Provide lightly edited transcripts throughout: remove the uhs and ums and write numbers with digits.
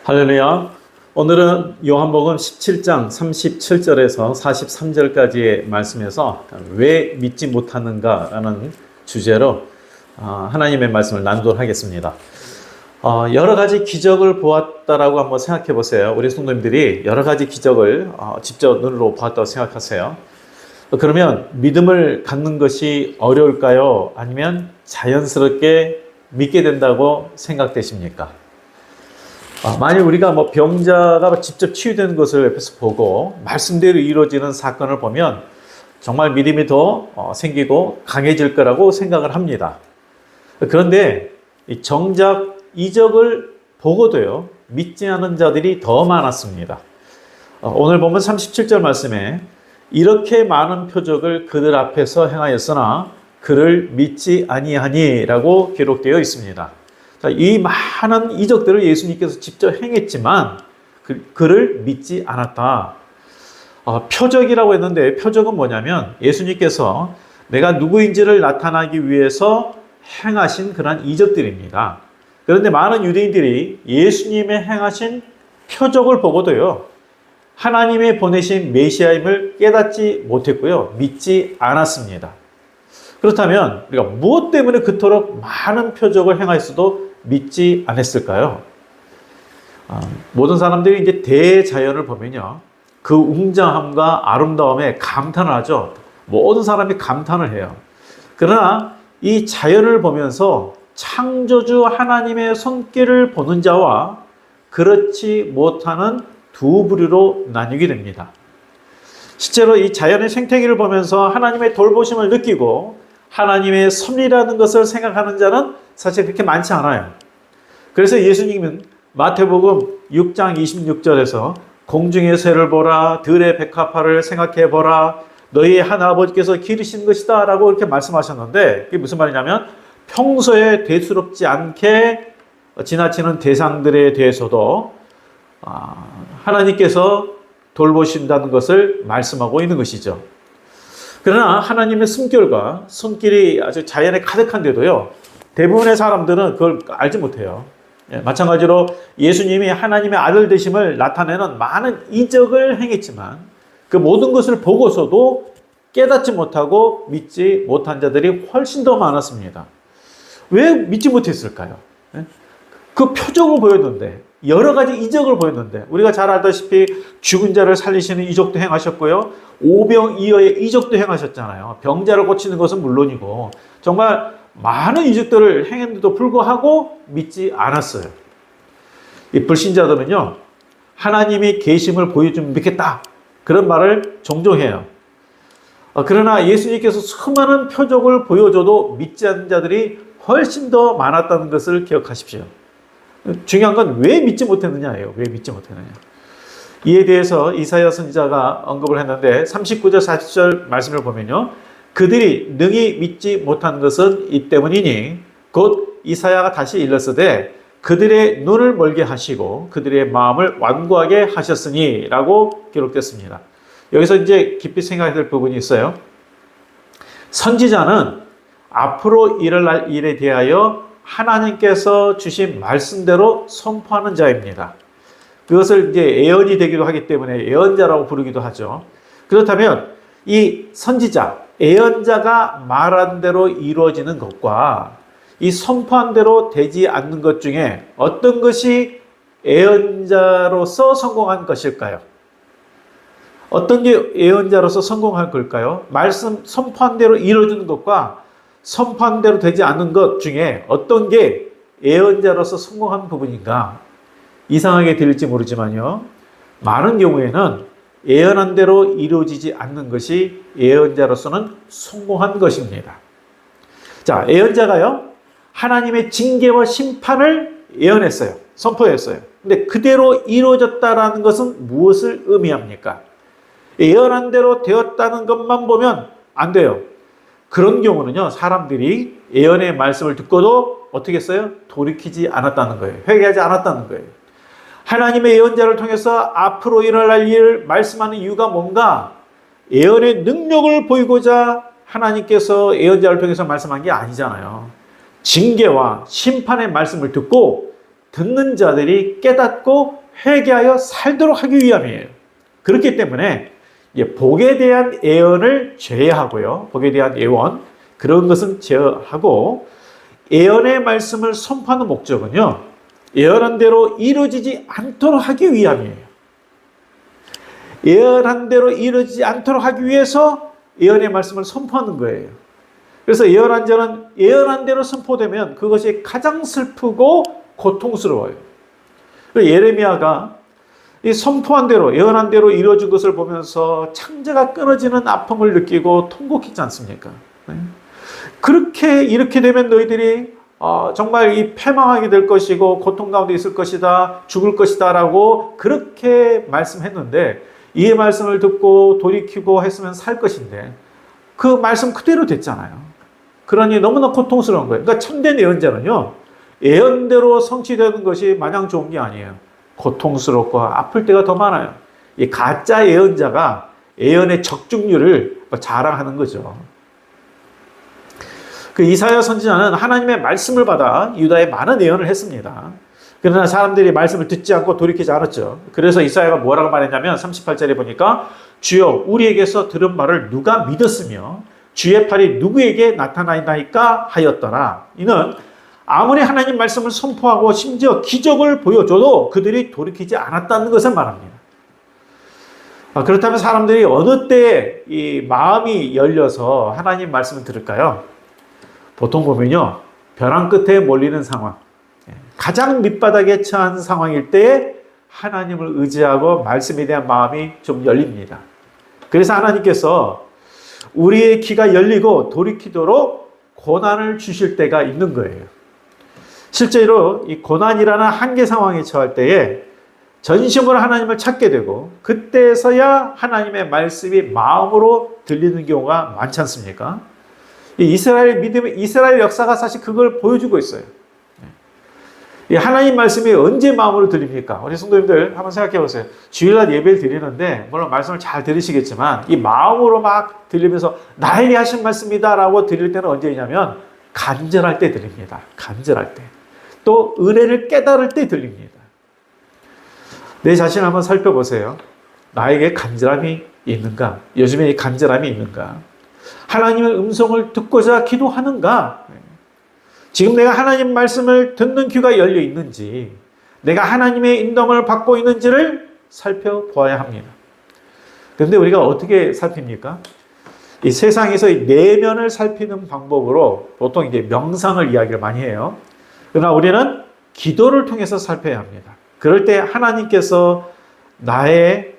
할렐루야. 오늘은 요한복음 17장 37절에서 43절까지의 말씀에서 왜 믿지 못하는가라는 주제로 하나님의 말씀을 나누도록 하겠습니다. 여러 가지 기적을 보았다라고 한번 생각해 보세요. 우리 성도님들이 여러 가지 기적을 직접 눈으로 보았다고 생각하세요. 그러면 믿음을 갖는 것이 어려울까요? 아니면 자연스럽게 믿게 된다고 생각되십니까? 만약 우리가 병자가 직접 치유되는 것을 옆에서 보고 말씀대로 이루어지는 사건을 보면 정말 믿음이 더 생기고 강해질 거라고 생각을 합니다. 그런데 정작 이적을 보고도요, 믿지 않은 자들이 더 많았습니다. 오늘 보면 37절 말씀에 이렇게 많은 표적을 그들 앞에서 행하였으나 그를 믿지 아니하니라고 기록되어 있습니다. 이 많은 이적들을 예수님께서 직접 행했지만 그를 믿지 않았다. 표적이라고 했는데 표적은 뭐냐면 예수님께서 내가 누구인지를 나타나기 위해서 행하신 그런 이적들입니다. 그런데 많은 유대인들이 예수님의 행하신 표적을 보고도요, 하나님의 보내신 메시아임을 깨닫지 못했고요, 믿지 않았습니다. 그렇다면 우리가 무엇 때문에 그토록 많은 표적을 행하였어도 믿지 않았을까요? 모든 사람들이 이제 대자연을 보면요, 그 웅장함과 아름다움에 감탄을 하죠. 모든 사람이 감탄을 해요. 그러나 이 자연을 보면서 창조주 하나님의 손길을 보는 자와 그렇지 못하는 두 부류로 나뉘게 됩니다. 실제로 이 자연의 생태계를 보면서 하나님의 돌보심을 느끼고 하나님의 섭리라는 것을 생각하는 자는 사실 그렇게 많지 않아요. 그래서 예수님은 마태복음 6장 26절에서 공중의 새를 보라, 들의 백합화를 생각해 보라, 너희의 하나아버지께서 기르신 것이다 라고 이렇게 말씀하셨는데, 그게 무슨 말이냐면 평소에 대수롭지 않게 지나치는 대상들에 대해서도 하나님께서 돌보신다는 것을 말씀하고 있는 것이죠. 그러나 하나님의 숨결과 손길이 아주 자연에 가득한데도요, 대부분의 사람들은 그걸 알지 못해요. 마찬가지로 예수님이 하나님의 아들 되심을 나타내는 많은 이적을 행했지만 그 모든 것을 보고서도 깨닫지 못하고 믿지 못한 자들이 훨씬 더 많았습니다. 왜 믿지 못했을까요? 그 표적을 보였는데, 여러 가지 이적을 보였는데, 우리가 잘 알다시피 죽은 자를 살리시는 이적도 행하셨고요, 오병이어의 이적도 행하셨잖아요. 병자를 고치는 것은 물론이고 정말 많은 이적들을 행했는데도 불구하고 믿지 않았어요. 이 불신자들은요, 하나님이 계심을 보여주면 믿겠다, 그런 말을 종종 해요. 그러나 예수님께서 수많은 표적을 보여줘도 믿지 않는 자들이 훨씬 더 많았다는 것을 기억하십시오. 중요한 건 왜 믿지 못했느냐예요. 왜 믿지 못했느냐. 이에 대해서 이사야 선지자가 언급을 했는데 39절 40절 말씀을 보면요, 그들이 능히 믿지 못한 것은 이 때문이니 곧 이사야가 다시 일렀으되 그들의 눈을 멀게 하시고 그들의 마음을 완고하게 하셨으니 라고 기록됐습니다. 여기서 이제 깊이 생각해야 될 부분이 있어요. 선지자는 앞으로 일어날 일에 대하여 하나님께서 주신 말씀대로 선포하는 자입니다. 그것을 이제 예언이 되기도 하기 때문에 예언자라고 부르기도 하죠. 그렇다면 이 선지자, 예언자가 말한 대로 이루어지는 것과 이 선포한 대로 되지 않는 것 중에 어떤 것이 예언자로서 성공한 것일까요? 어떤 게 예언자로서 성공한 걸까요? 말씀 선포한 대로 이루어지는 것과 선포한 대로 되지 않는 것 중에 어떤 게 예언자로서 성공한 부분인가? 이상하게 들릴지 모르지만요, 많은 경우에는 예언한 대로 이루어지지 않는 것이 예언자로서는 성공한 것입니다. 자, 예언자가요, 하나님의 징계와 심판을 예언했어요. 선포했어요. 근데 그대로 이루어졌다라는 것은 무엇을 의미합니까? 예언한 대로 되었다는 것만 보면 안 돼요. 그런 경우는요, 사람들이 예언의 말씀을 듣고도 어떻게 했어요? 돌이키지 않았다는 거예요. 회개하지 않았다는 거예요. 하나님의 예언자를 통해서 앞으로 일어날 일을 말씀하는 이유가 뭔가? 예언의 능력을 보이고자 하나님께서 예언자를 통해서 말씀한 게 아니잖아요. 징계와 심판의 말씀을 듣고 듣는 자들이 깨닫고 회개하여 살도록 하기 위함이에요. 그렇기 때문에 복에 대한 예언을 제외하고요. 복에 대한 예언, 그런 것은 제어하고 예언의 말씀을 선포하는 목적은요. 예언한 대로 이루어지지 않도록 하기 위함이에요. 예언한 대로 이루어지지 않도록 하기 위해서 예언의 말씀을 선포하는 거예요. 그래서 예언한 자는 예언한 대로 선포되면 그것이 가장 슬프고 고통스러워요. 예레미야가 이 선포한 대로 예언한 대로 이루어진 것을 보면서 창자가 끊어지는 아픔을 느끼고 통곡했지 않습니까? 그렇게 이렇게 되면 너희들이 정말 이 패망하게 될 것이고 고통 가운데 있을 것이다, 죽을 것이다 라고 그렇게 말씀했는데 이 말씀을 듣고 돌이키고 했으면 살 것인데 그 말씀 그대로 됐잖아요. 그러니 너무나 고통스러운 거예요. 그러니까 참된 예언자는요, 예언대로 성취되는 것이 마냥 좋은 게 아니에요. 고통스럽고 아플 때가 더 많아요. 이 가짜 예언자가 예언의 적중률을 자랑하는 거죠. 그 이사야 선지자는 하나님의 말씀을 받아 유다에 많은 예언을 했습니다. 그러나 사람들이 말씀을 듣지 않고 돌이키지 않았죠. 그래서 이사야가 뭐라고 말했냐면 38절에 보니까 주여 우리에게서 들은 말을 누가 믿었으며 주의 팔이 누구에게 나타나나이까 하였더라. 이는 아무리 하나님 말씀을 선포하고 심지어 기적을 보여줘도 그들이 돌이키지 않았다는 것을 말합니다. 그렇다면 사람들이 어느 때 이 마음이 열려서 하나님 말씀을 들을까요? 보통 보면요, 벼랑 끝에 몰리는 상황, 가장 밑바닥에 처한 상황일 때에 하나님을 의지하고 말씀에 대한 마음이 좀 열립니다. 그래서 하나님께서 우리의 귀가 열리고 돌이키도록 고난을 주실 때가 있는 거예요. 실제로 이 고난이라는 한계 상황에 처할 때에 전심으로 하나님을 찾게 되고 그때서야 하나님의 말씀이 마음으로 들리는 경우가 많지 않습니까? 이스라엘 믿음의 이스라엘 역사가 사실 그걸 보여주고 있어요. 하나님 말씀이 언제 마음으로 들립니까? 우리 성도님들 한번 생각해 보세요. 주일날 예배를 드리는데 물론 말씀을 잘 들으시겠지만 이 마음으로 막 들리면서 나에게 하신 말씀이다라고 드릴 때는 언제냐면 간절할 때 들립니다. 간절할 때. 또 은혜를 깨달을 때 들립니다. 내 자신을 한번 살펴보세요. 나에게 간절함이 있는가? 요즘에 이 간절함이 있는가? 하나님의 음성을 듣고자 기도하는가? 지금 내가 하나님 말씀을 듣는 귀가 열려 있는지, 내가 하나님의 인도함을 받고 있는지를 살펴보아야 합니다. 그런데 우리가 어떻게 살핍니까? 이 세상에서 이 내면을 살피는 방법으로 보통 이제 명상을 이야기를 많이 해요. 그러나 우리는 기도를 통해서 살펴야 합니다. 그럴 때 하나님께서 나의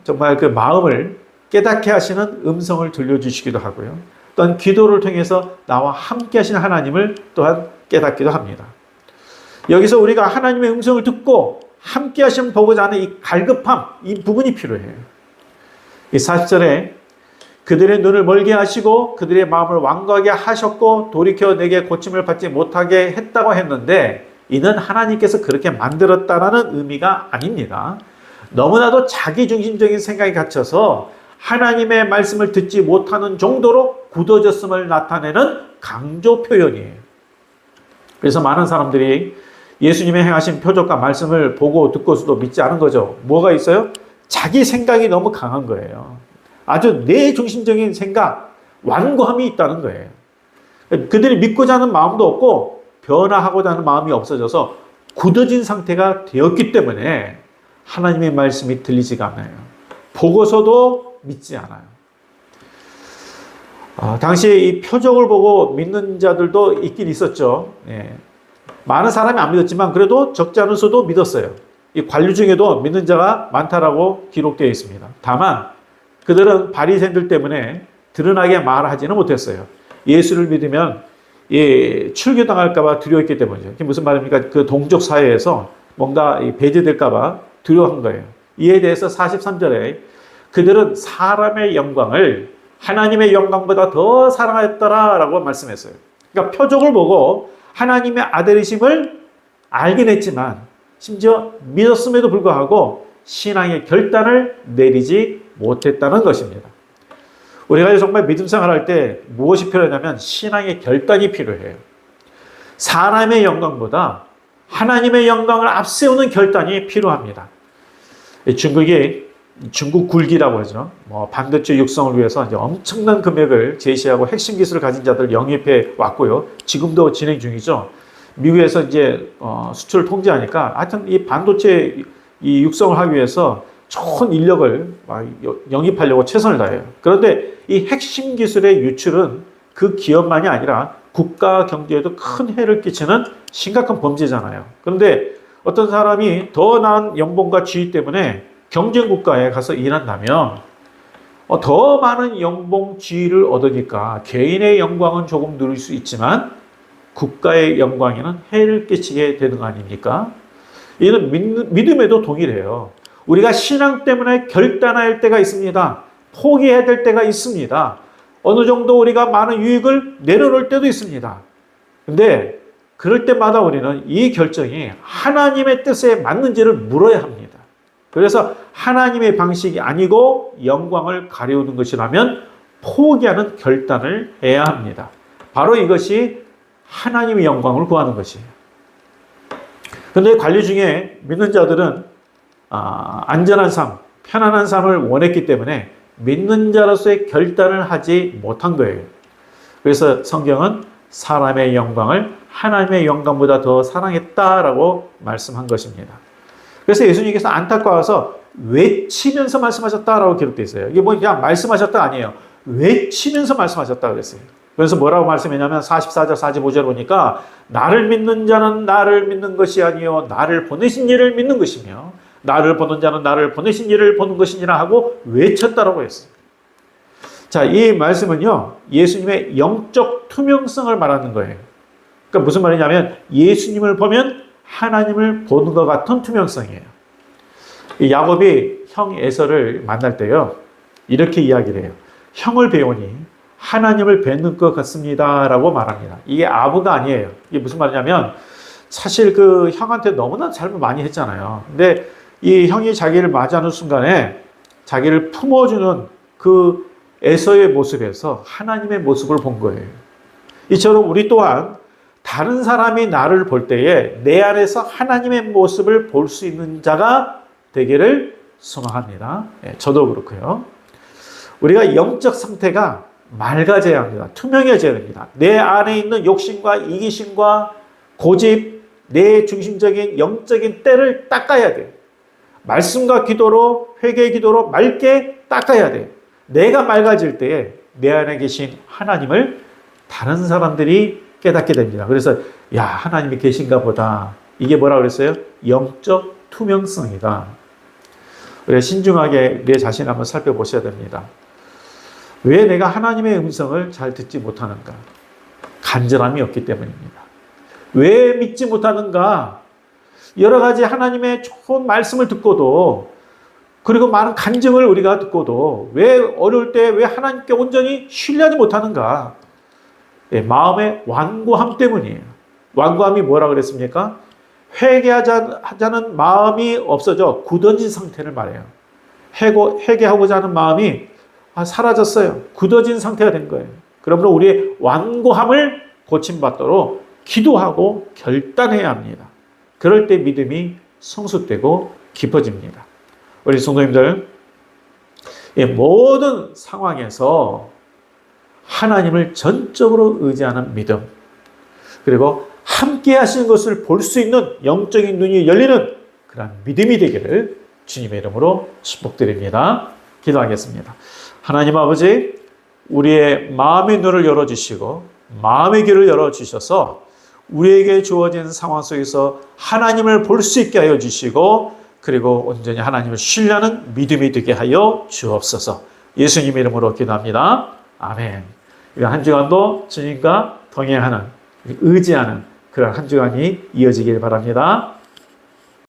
정말 그 마음을 깨닫게 하시는 음성을 들려주시기도 하고요. 또한 기도를 통해서 나와 함께 하시는 하나님을 또한 깨닫기도 합니다. 여기서 우리가 하나님의 음성을 듣고 함께 하시는 보고자 하는 이 갈급함, 이 부분이 필요해요. 이 40절에 그들의 눈을 멀게 하시고 그들의 마음을 완고하게 하셨고 돌이켜 내게 고침을 받지 못하게 했다고 했는데 이는 하나님께서 그렇게 만들었다라는 의미가 아닙니다. 너무나도 자기중심적인 생각이 갇혀서 하나님의 말씀을 듣지 못하는 정도로 굳어졌음을 나타내는 강조 표현이에요. 그래서 많은 사람들이 예수님의 행하신 표적과 말씀을 보고 듣고서도 믿지 않은 거죠. 뭐가 있어요? 자기 생각이 너무 강한 거예요. 아주 내 중심적인 생각, 완고함이 있다는 거예요. 그들이 믿고자 하는 마음도 없고 변화하고자 하는 마음이 없어져서 굳어진 상태가 되었기 때문에 하나님의 말씀이 들리지가 않아요. 보고서도 믿지 않아요. 당시에 이 표적을 보고 믿는 자들도 있긴 있었죠. 예. 많은 사람이 안 믿었지만 그래도 적지 않은 수도 믿었어요. 이 관료 중에도 믿는 자가 많다라고 기록되어 있습니다. 다만 그들은 바리새인들 때문에 드러나게 말하지는 못했어요. 예수를 믿으면 출교당할까 봐 두려웠기 때문이죠. 그게 무슨 말입니까? 그 동족 사회에서 뭔가 배제될까 봐 두려워한 거예요. 이에 대해서 43절에 그들은 사람의 영광을 하나님의 영광보다 더 사랑하였더라라고 말씀했어요. 그러니까 표적을 보고 하나님의 아들이심을 알긴 했지만 심지어 믿었음에도 불구하고 신앙의 결단을 내리지 못했다는 것입니다. 우리가 정말 믿음 생활할 때 무엇이 필요하냐면 신앙의 결단이 필요해요. 사람의 영광보다 하나님의 영광을 앞세우는 결단이 필요합니다. 중국 굴기라고 하죠. 반도체 육성을 위해서 이제 엄청난 금액을 제시하고 핵심 기술을 가진 자들 영입해 왔고요. 지금도 진행 중이죠. 미국에서 이제 수출을 통제하니까 하여튼 이 반도체 이 육성을 하기 위해서 좋은 인력을 영입하려고 최선을 다해요. 그런데 이 핵심 기술의 유출은 그 기업만이 아니라 국가 경제에도 큰 해를 끼치는 심각한 범죄잖아요. 그런데 어떤 사람이 더 나은 연봉과 지위 때문에 경쟁 국가에 가서 일한다면 더 많은 연봉 지위를 얻으니까 개인의 영광은 조금 누릴 수 있지만 국가의 영광에는 해를 끼치게 되는 거 아닙니까? 이는 믿음에도 동일해요. 우리가 신앙 때문에 결단할 때가 있습니다. 포기해야 될 때가 있습니다. 어느 정도 우리가 많은 유익을 내려놓을 때도 있습니다. 근데 그럴 때마다 우리는 이 결정이 하나님의 뜻에 맞는지를 물어야 합니다. 그래서 하나님의 방식이 아니고 영광을 가려우는 것이라면 포기하는 결단을 해야 합니다. 바로 이것이 하나님의 영광을 구하는 것이에요. 그런데 관리 중에 믿는 자들은 안전한 삶, 편안한 삶을 원했기 때문에 믿는 자로서의 결단을 하지 못한 거예요. 그래서 성경은 사람의 영광을 하나님의 영광보다 더 사랑했다라고 말씀한 것입니다. 그래서 예수님께서 안타까워서 외치면서 말씀하셨다라고 기록되어 있어요. 이게 그냥 말씀하셨다 아니에요. 외치면서 말씀하셨다 그랬어요. 그래서 뭐라고 말씀했냐면 44절 45절 보니까 나를 믿는 자는 나를 믿는 것이 아니요 나를 보내신 이를 믿는 것이며 나를 보는 자는 나를 보내신 이를 보는 것이니라 하고 외쳤다라고 했어요. 자, 이 말씀은요 예수님의 영적 투명성을 말하는 거예요. 그러니까 무슨 말이냐면 예수님을 보면 하나님을 보는 것 같은 투명성이에요. 야곱이 형 에서를 만날 때요 이렇게 이야기를 해요. 형을 배우니 하나님을 뵙는 것 같습니다 라고 말합니다. 이게 아부가 아니에요. 이게 무슨 말이냐면 사실 그 형한테 너무나 잘못 많이 했잖아요. 근데 이 형이 자기를 맞이하는 순간에 자기를 품어주는 그 에서의 모습에서 하나님의 모습을 본 거예요. 이처럼 우리 또한 다른 사람이 나를 볼 때에 내 안에서 하나님의 모습을 볼 수 있는 자가 되기를 소망합니다. 저도 그렇고요. 우리가 영적 상태가 맑아져야 합니다. 투명해져야 됩니다. 내 안에 있는 욕심과 이기심과 고집, 내 중심적인 영적인 때를 닦아야 돼요. 말씀과 기도로, 회개의 기도로 맑게 닦아야 돼요. 내가 맑아질 때에 내 안에 계신 하나님을 다른 사람들이 깨닫게 됩니다. 그래서 야 하나님이 계신가 보다. 이게 뭐라 그랬어요? 영적 투명성이다. 우리가 신중하게 내 자신을 한번 살펴보셔야 됩니다. 왜 내가 하나님의 음성을 잘 듣지 못하는가? 간절함이 없기 때문입니다. 왜 믿지 못하는가? 여러 가지 하나님의 좋은 말씀을 듣고도 그리고 많은 간증을 우리가 듣고도 왜 어려울 때 왜 하나님께 온전히 신뢰하지 못하는가? 마음의 완고함 때문이에요. 완고함이 뭐라 그랬습니까? 회개하자는 마음이 없어져 굳어진 상태를 말해요. 회개하고자 하는 마음이 사라졌어요. 굳어진 상태가 된 거예요. 그러므로 우리의 완고함을 고침받도록 기도하고 결단해야 합니다. 그럴 때 믿음이 성숙되고 깊어집니다. 우리 성도님들, 모든 상황에서 하나님을 전적으로 의지하는 믿음, 그리고 함께 하시는 것을 볼 수 있는 영적인 눈이 열리는 그런 믿음이 되기를 주님의 이름으로 축복드립니다. 기도하겠습니다. 하나님 아버지, 우리의 마음의 눈을 열어주시고 마음의 귀를 열어주셔서 우리에게 주어진 상황 속에서 하나님을 볼 수 있게 하여 주시고 그리고 온전히 하나님을 신뢰하는 믿음이 되게 하여 주옵소서. 예수님 이름으로 기도합니다. 아멘. 한 주간도 주님과 동행하는, 의지하는 그런 한 주간이 이어지길 바랍니다.